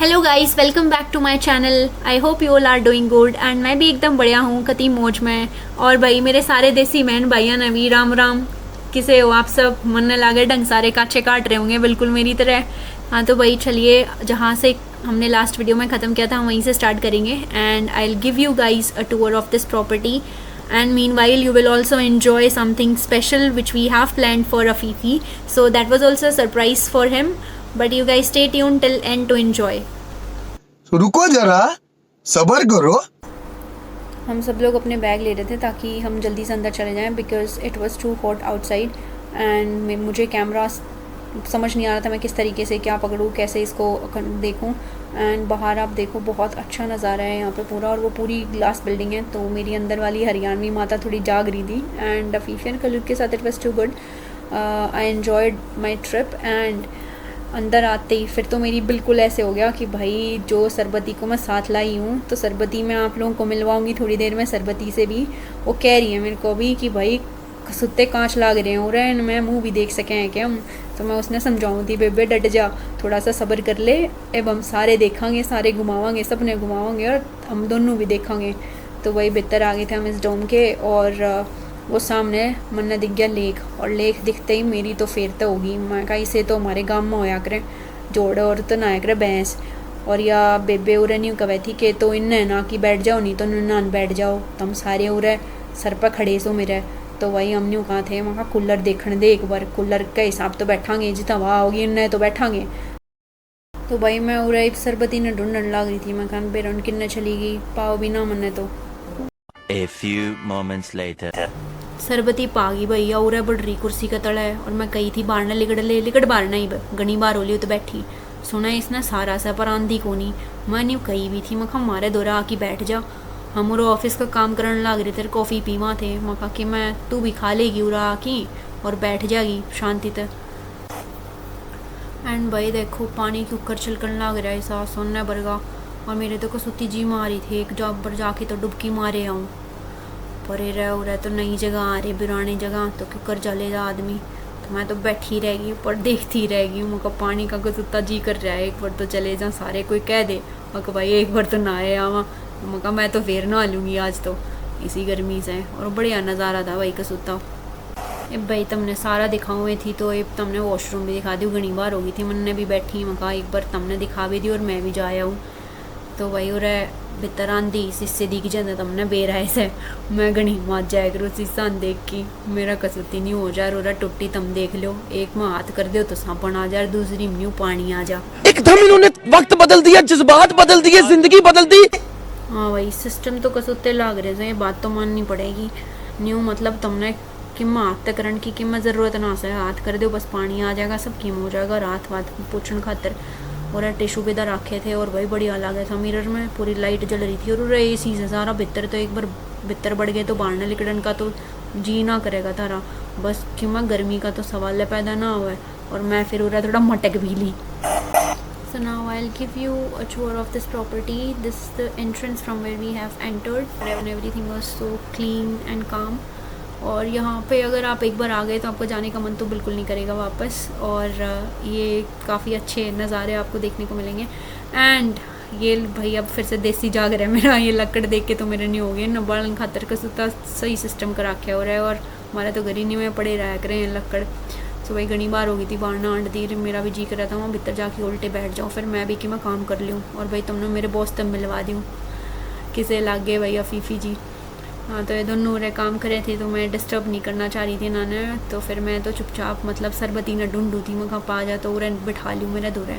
Hello guys, welcome back to my channel. I hope you all are doing good and मैं भी एकदम बढ़िया हूँ, कती मौज में। और भाई मेरे सारे देसी बहन भाइयों ने भी राम राम। किसे हो आप सब? मन न लागे ढंग सारे काचे काट रहे होंगे बिल्कुल मेरी तरह। हाँ तो भाई चलिए, जहाँ से हमने लास्ट वीडियो में ख़त्म किया था हम वहीं से स्टार्ट करेंगे and I will give you guys a tour of this property and meanwhile you will also enjoy something special which we have planned for Afifi, so that was also a surprise for him, but you guys stay tuned till end to enjoy. रुको जरा, सबर करो। हम सब लोग अपने bag ले रहे थे ताकि हम जल्दी से अंदर चले जाएं because it was too hot outside and मुझे कैमरा समझ नहीं आ रहा था मैं किस तरीके से क्या पकड़ूँ, कैसे इसको देखूँ। एंड बाहर आप देखो बहुत अच्छा नज़ारा है यहाँ पे पूरा, और वो पूरी ग्लास बिल्डिंग है। तो मेरी अंदर वाली हरियाणवी माता थोड़ी जाग रही थी एंड अफीफियन कलूर के साथ it was too good. I enjoyed my trip and अंदर आते ही फिर तो मेरी बिल्कुल ऐसे हो गया कि भाई जो सरबती को मैं साथ लाई हूँ तो सरबती मैं आप लोगों को मिलवाऊँगी थोड़ी देर में। सरबती से भी वो कह रही है मेरे को अभी कि भाई सुत्ते कांच लाग रहे हैं और मैं मुँह भी देख सकें हैं क्या हम। तो मैं उसने समझाऊँ थी बेबे डट जा, थोड़ा सा सब्र कर ले, अब हम सारे देखेंगे, सारे घुमावांगे, सबने घुमावांगे और हम दोनों भी देखेंगे। तो वही बेहतर आ गए थे हम इस डोम के और वो सामने मन्ना दिख गया लेक, और लेक दिखते ही मेरी तो फेर तो होगी। मैं कहा इसे तो हमारे गाँव में होया करें जोड़ और तो ना करे भैंस, और या बेबे उरे नहीं कहे थी कि तो इन्हें ना कि बैठ जाओ नहीं तो नान बैठ जाओ, तुम सारे उरे सर पर खड़े सो मेरे। तो वही हम न्यू कहाँ थे, मैं कहा कूलर देखने दे एक बार, कूलर के हिसाब तो बैठांगे जितना हवा होगी इन्हें तो बैठांगे। तो भाई मैं उरे सरबती ने ढूंढने लग रही थी, मैं कहा बेरन किन्ने चली गई पाओ भी ना मन्ने। तो A few moments later. सरबती पागी भैया उरे बढ़ रही कुर्सी का तड़ा है, और मैं कही थी बारना लिकड़ बारना ही गणी बार होली तो बैठी सुना इसने सारा सा पर आंधी को नहीं। मैं नहीं कही भी थी, मैं कहा मारे दौरा आके बैठ जा, हम उरा ऑफिस का काम करने लग रहे थे, कॉफ़ी पीवा थे। मैं कहा कि मैं तू भी खा लेगी उरा आकी और बैठ जाएगी शांति तक। एंड भाई देखो पानी के ऊपर छिलकन लग रहा है ऐसा सोने बरगा, और मेरे तो कसुती जी मारी थी एक जॉब पर जाके तो डुबकी मारे आऊँ परे रह तो नई जगह आ रही पुरानी जगह तो क्यों कर चलेगा आदमी। तो मैं तो बैठी रहेगी पर देखती रहेगी, मुझको पानी का कसुत्ता जी कर रहा है एक बार तो चले जा, सारे कोई कह दे मैं भाई एक बार तो नहाए आवा, मैं तो फिर नहा लूँगी आज तो इसी गर्मी से। और बढ़िया नज़ारा था भाई कसुत्ता। अब भाई तुमने सारा दिखाऊँ थी तो अब तुमने वॉशरूम भी दिखा दी, घनी बार हो गई थी मन भी बैठी, मैं कहा एक बार तुमने दिखा भी दी और मैं भी जाया हूँ। तो वही और भीतर आंधी शीशे दी की जाता तुमने बेराए से मैं घनी मात जाया करो शीशा देख की मेरा कसुती नहीं हो जाए, रोरा टुट्टी तुम देख लो, एक में हाथ कर दो तो सापन आ जाए, दूसरी में पानी आ जा। एकदम इन्होंने वक्त बदल दिया, जज्बात बदल दिए, जिंदगी बदल दी। हाँ भाई सिस्टम तो कसुत्ते लाग रहे थे, ये बात तो माननी पड़ेगी। न्यू मतलब तुमने किम हाथ तक करण की किम्मत ज़रूरत ना से हाथ कर दो बस पानी आ जाएगा, सब किम हो जाएगा। रात वात पूछने खातर और टिशू भी इधर रखे थे और भाई बढ़िया लगा था। मिरर में पूरी लाइट जल रही थी और ए सी से सारा भीतर, तो एक बार भीतर बढ़ गए तो बाहर निकलने का तो जी ना करेगा तारा, बस क्यों गर्मी का तो सवाल पैदा ना हुआ है। और मैं फिर उरा थोड़ा मटक भी ली। So now I'll give you a tour of this property. This is the entrance from where we have entered and everything was so clean and calm. और यहाँ पे अगर आप एक बार आ गए तो आपको जाने का मन तो बिल्कुल नहीं करेगा वापस, और ये काफ़ी अच्छे नज़ारे आपको देखने को मिलेंगे। एंड ये भाई अब फिर से देसी जाग रहा है मेरा, ये लकड़ देख के तो मेरे नहीं हो गए न बालन खातर का सुता सही सिस्टम करा के हो रहा है, और हमारा तो घर ही नहीं में पड़े रहा करें लकड़। तो भाई घनी बार हो गई थी बारना आंट दी, मेरा भी जी कर रहा था वहाँ भीतर जाके उल्टे बैठ जाऊँ, फिर मैं भी कि मैं काम कर लूँ। और भाई तुमने मेरे बॉस तब मिलवा दूँ किसे लाग गए भाई अफीफी जी। हाँ तो ये दोनों रे काम करे थे तो मैं डिस्टर्ब नहीं करना चाह रही थी नाने, तो फिर मैं तो चुपचाप मतलब सरबती ने ढूंढू थी, मैं कहाँ पा जा तो उरे बिठा लूँ मेरा दूर है।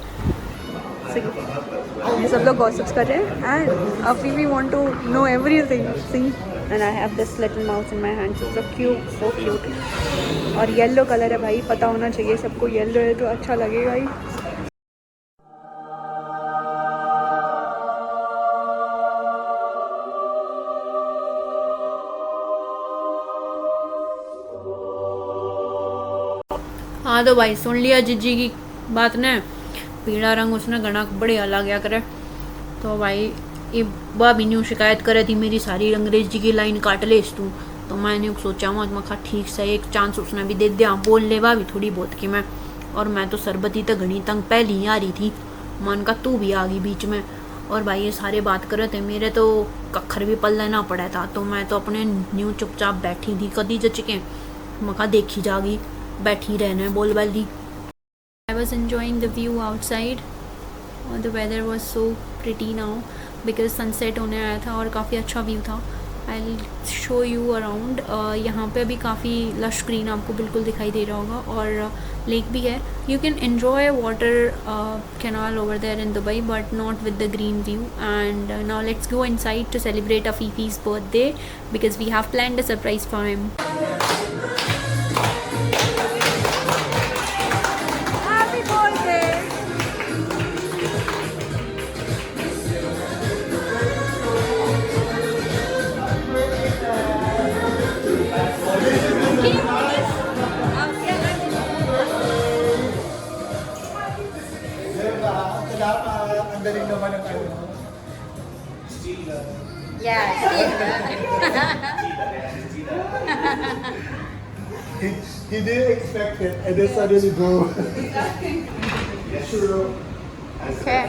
ये सब लोग गॉसिप्स कर रहे हैं and Afifi want to know everything see, and I have this little mouse in my hand, so cute so cute. और येलो कलर है भाई, पता होना चाहिए सबको, येलो है तो अच्छा लगेगा ही। हाँ तो भाई सुन लिया जिज्जी की बात ने, पीला रंग उसने घना बढ़िया ला गया करे। तो भाई ये भाभी न्यू शिकायत करे थी मेरी सारी अंग्रेजी की लाइन काट ले तू, तो मैंने सोचा मैं कहा ठीक से एक चांस उसने भी दे दिया बोल ले भाभी थोड़ी बहुत कि मैं। और मैं तो सरबती तो घनी तंग पहले ही आ रही थी, मन का तू भी आ गई बीच में। और भाई ये सारे बात कर रहे थे, मेरे तो कखर भी पल्ला ना पड़ा था, तो मैं तो अपने न्यू चुपचाप बैठी थी। कदी जचके मका देखी जागी, बैठी रहना बोल वाली। I was enjoying the view outside. The weather was so pretty now because sunset होने आया था और काफ़ी अच्छा व्यू था। I'll show you around. यहाँ पे अभी काफ़ी लश ग्रीन आपको बिल्कुल दिखाई दे रहा होगा और लेक भी है। You can enjoy water canal over there in Dubai but not with the green view. And now let's go inside to celebrate Afifi's birthday because we have planned a surprise for him. He didn't expect it, and then suddenly go. Sure. Okay.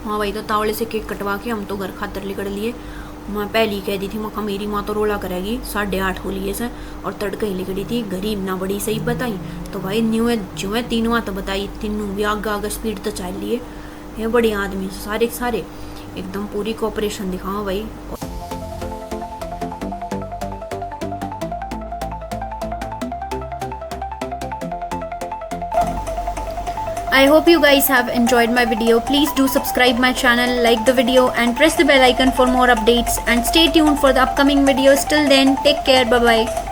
हाँ भाई, तो तावड़े से cake कटवा के हम तो घर खातर निकल लिए। मैं पहली कह दी थी मखा मेरी माँ तो रोला करेगी, 8:30 हो लिए से और तड़के ही लिखड़ी थी। गरीब ना बड़ी सही बताई तो भाई न्यू जो है तीनों तो बताई, तीनों भी आगे आगे स्पीड तो चाल लिए। ये बड़े आदमी सारे सारे एकदम पूरी कोऑपरेशन दिखाओ भाई। I hope you guys have enjoyed my video. Please do subscribe my channel, like the video and press the bell icon for more updates and stay tuned for the upcoming videos. Till then, take care, bye bye.